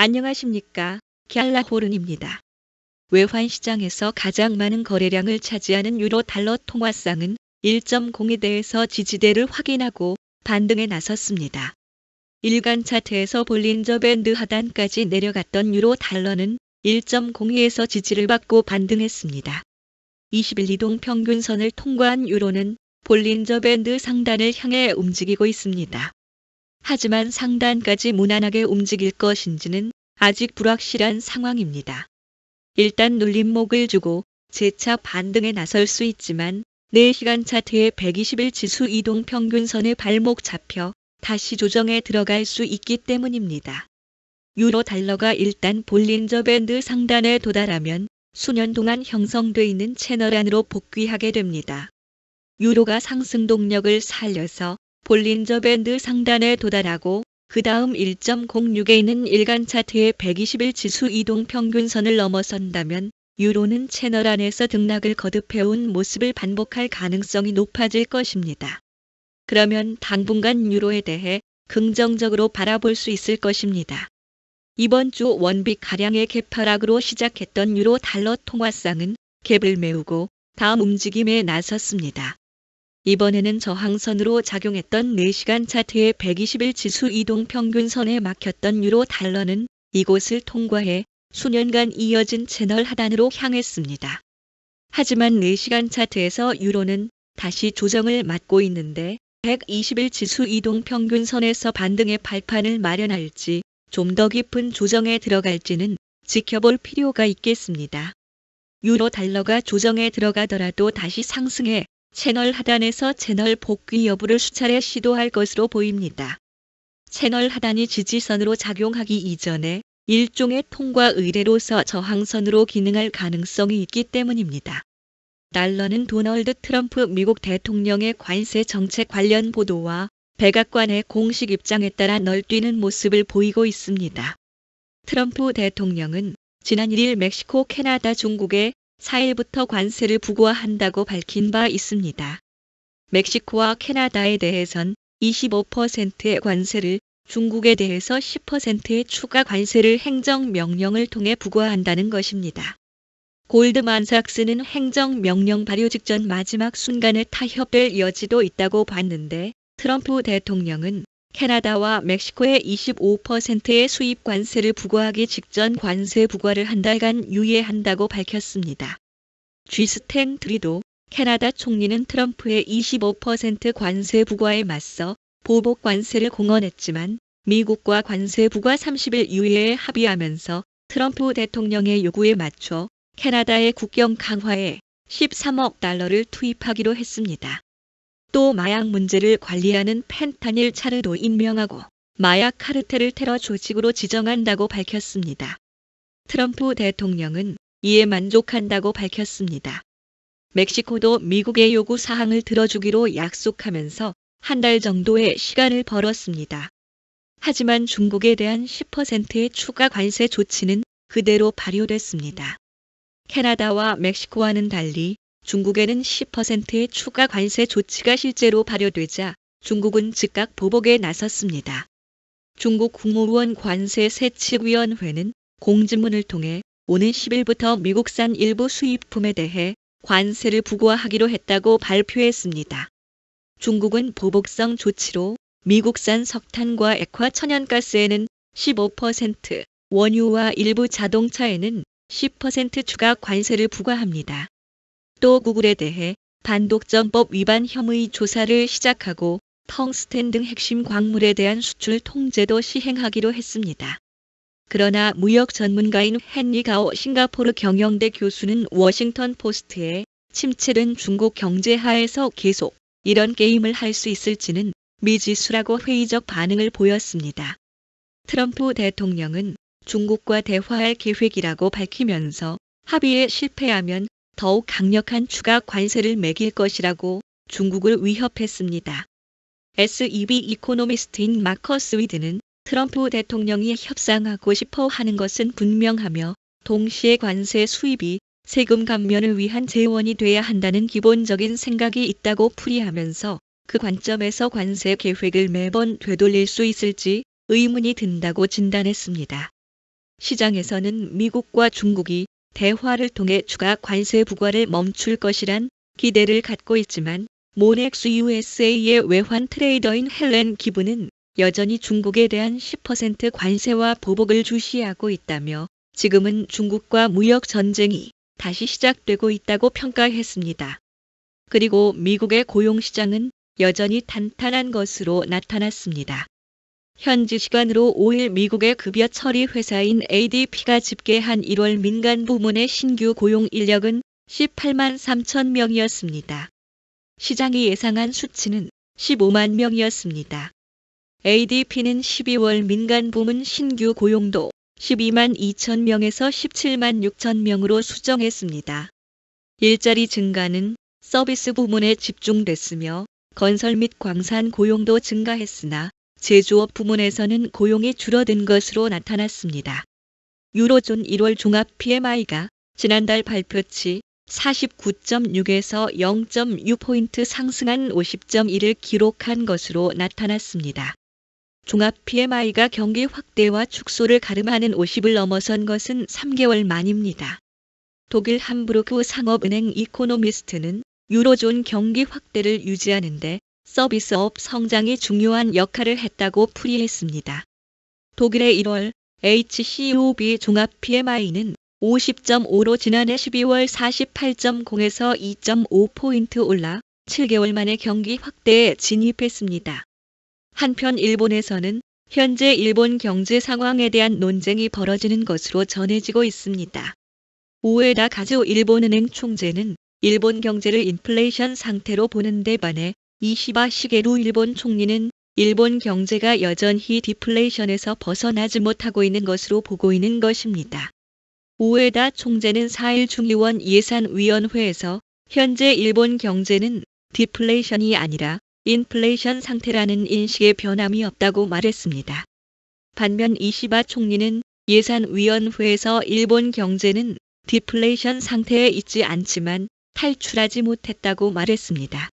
안녕하십니까. 갤라호른입니다. 외환시장에서 가장 많은 거래량을 차지하는 유로 달러 통화상은 1.0에 대해서 지지대를 확인하고 반등에 나섰습니다. 일간 차트에서 볼린저 밴드 하단까지 내려갔던 유로 달러는 1.02에서 지지를 받고 반등했습니다. 20일 이동 평균선을 통과한 유로는 볼린저 밴드 상단을 향해 움직이고 있습니다. 하지만 상단까지 무난하게 움직일 것인지는 아직 불확실한 상황입니다. 일단 눌림목을 주고 재차 반등에 나설 수 있지만 4시간 차트의 120일 지수 이동 평균선에 발목 잡혀 다시 조정에 들어갈 수 있기 때문입니다. 유로 달러가 일단 볼린저 밴드 상단에 도달하면 수년 동안 형성돼 있는 채널 안으로 복귀하게 됩니다. 유로가 상승 동력을 살려서 볼린저 밴드 상단에 도달하고 그 다음 1.06에 있는 일간 차트의 120일 지수 이동 평균선을 넘어선다면 유로는 채널 안에서 등락을 거듭해온 모습을 반복할 가능성이 높아질 것입니다. 그러면 당분간 유로에 대해 긍정적으로 바라볼 수 있을 것입니다. 이번 주 원비 가량의 개파락으로 시작했던 유로 달러 통화상은 갭을 메우고 다음 움직임에 나섰습니다. 이번에는 저항선으로 작용했던 4시간 차트의 120일 지수 이동 평균선에 막혔던 유로 달러는 이곳을 통과해 수년간 이어진 채널 하단으로 향했습니다. 하지만 4시간 차트에서 유로는 다시 조정을 맞고 있는데 120일 지수 이동 평균선에서 반등의 발판을 마련할지 좀 더 깊은 조정에 들어갈지는 지켜볼 필요가 있겠습니다. 유로 달러가 조정에 들어가더라도 다시 상승해 채널 하단에서 채널 복귀 여부를 수차례 시도할 것으로 보입니다. 채널 하단이 지지선으로 작용하기 이전에 일종의 통과 의례로서 저항선으로 기능할 가능성이 있기 때문입니다. 달러는 도널드 트럼프 미국 대통령의 관세 정책 관련 보도와 백악관의 공식 입장에 따라 널뛰는 모습을 보이고 있습니다. 트럼프 대통령은 지난 1일 멕시코, 캐나다, 중국에 4일부터 관세를 부과한다고 밝힌 바 있습니다. 멕시코와 캐나다에 대해선 25%의 관세를, 중국에 대해서 10%의 추가 관세를 행정명령을 통해 부과한다는 것입니다. 골드만삭스는 행정명령 발효 직전 마지막 순간에 타협될 여지도 있다고 봤는데 트럼프 대통령은 캐나다와 멕시코에 25%의 수입 관세를 부과하기 직전 관세 부과를 한 달간 유예한다고 밝혔습니다. 쥐스텐 트리도 캐나다 총리는 트럼프의 25% 관세 부과에 맞서 보복 관세를 공언했지만 미국과 관세 부과 30일 유예에 합의하면서 트럼프 대통령의 요구에 맞춰 캐나다의 국경 강화에 13억 달러를 투입하기로 했습니다. 또 마약 문제를 관리하는 펜타닐 차르도 임명하고 마약 카르텔을 테러 조직으로 지정한다고 밝혔습니다. 트럼프 대통령은 이에 만족한다고 밝혔습니다. 멕시코도 미국의 요구 사항을 들어주기로 약속하면서 한 달 정도의 시간을 벌었습니다. 하지만 중국에 대한 10%의 추가 관세 조치는 그대로 발효됐습니다. 캐나다와 멕시코와는 달리 중국에는 10%의 추가 관세 조치가 실제로 발효되자 중국은 즉각 보복에 나섰습니다. 중국 국무원 관세세칙위원회는 공지문을 통해 오는 10일부터 미국산 일부 수입품에 대해 관세를 부과하기로 했다고 발표했습니다. 중국은 보복성 조치로 미국산 석탄과 액화 천연가스에는 15%, 원유와 일부 자동차에는 10% 추가 관세를 부과합니다. 또 구글에 대해 반독점법 위반 혐의 조사를 시작하고 텅스텐 등 핵심 광물에 대한 수출 통제도 시행하기로 했습니다. 그러나 무역 전문가인 헨리 가오 싱가포르 경영대 교수는 워싱턴 포스트에 침체된 중국 경제 하에서 계속 이런 게임을 할 수 있을지는 미지수라고 회의적 반응을 보였습니다. 트럼프 대통령은 중국과 대화할 계획이라고 밝히면서 합의에 실패하면 더욱 강력한 추가 관세를 매길 것이라고 중국을 위협했습니다. SEB 이코노미스트인 마커스 위드는 트럼프 대통령이 협상하고 싶어 하는 것은 분명하며 동시에 관세 수입이 세금 감면을 위한 재원이 돼야 한다는 기본적인 생각이 있다고 풀이하면서 그 관점에서 관세 계획을 매번 되돌릴 수 있을지 의문이 든다고 진단했습니다. 시장에서는 미국과 중국이 대화를 통해 추가 관세 부과를 멈출 것이란 기대를 갖고 있지만 모넥스 USA의 외환 트레이더인 헬렌 기브는 여전히 중국에 대한 10% 관세와 보복을 주시하고 있다며 지금은 중국과 무역 전쟁이 다시 시작되고 있다고 평가했습니다. 그리고 미국의 고용시장은 여전히 탄탄한 것으로 나타났습니다. 현지 시간으로 5일 미국의 급여 처리 회사인 ADP가 집계한 1월 민간 부문의 신규 고용 인력은 18만 3천 명이었습니다. 시장이 예상한 수치는 15만 명이었습니다. ADP는 12월 민간 부문 신규 고용도 12만 2천 명에서 17만 6천 명으로 수정했습니다. 일자리 증가는 서비스 부문에 집중됐으며 건설 및 광산 고용도 증가했으나 제조업 부문에서는 고용이 줄어든 것으로 나타났습니다. 유로존 1월 종합 PMI가 지난달 발표치 49.6에서 0.6포인트 상승한 50.1을 기록한 것으로 나타났습니다. 종합 PMI가 경기 확대와 축소를 가름하는 50을 넘어선 것은 3개월 만입니다. 독일 함부르크 상업은행 이코노미스트는 유로존 경기 확대를 유지하는데 서비스업 성장이 중요한 역할을 했다고 풀이했습니다. 독일의 1월 HCOB 종합 PMI는 50.5로 지난해 12월 48.0에서 2.5포인트 올라 7개월 만에 경기 확대에 진입했습니다. 한편 일본에서는 현재 일본 경제 상황에 대한 논쟁이 벌어지는 것으로 전해지고 있습니다. 우에다 가즈 일본은행 총재는 일본 경제를 인플레이션 상태로 보는 데 반해 이시바 시게루 일본 총리는 일본 경제가 여전히 디플레이션에서 벗어나지 못하고 있는 것으로 보고 있는 것입니다. 우에다 총재는 4일 중의원 예산위원회에서 현재 일본 경제는 디플레이션이 아니라 인플레이션 상태라는 인식의 변함이 없다고 말했습니다. 반면 이시바 총리는 예산위원회에서 일본 경제는 디플레이션 상태에 있지 않지만 탈출하지 못했다고 말했습니다.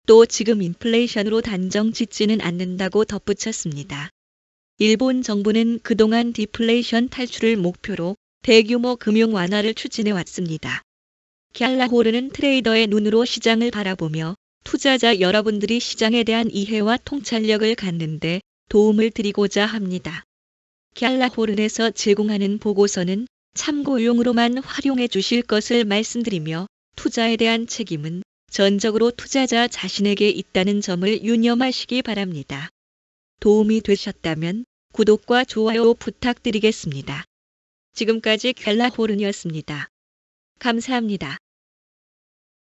또 지금 인플레이션으로 단정 짓지는 않는다고 덧붙였습니다. 일본 정부는 그동안 디플레이션 탈출을 목표로 대규모 금융 완화를 추진해 왔습니다. 갤라호르는 트레이더의 눈으로 시장을 바라보며 투자자 여러분들이 시장에 대한 이해와 통찰력을 갖는데 도움을 드리고자 합니다. 갤라호른에서 제공하는 보고서는 참고용으로만 활용해 주실 것을 말씀드리며 투자에 대한 책임은 전적으로 투자자 자신에게 있다는 점을 유념하시기 바랍니다. 도움이 되셨다면 구독과 좋아요 부탁드리겠습니다. 지금까지 갤라호른이었습니다. 감사합니다.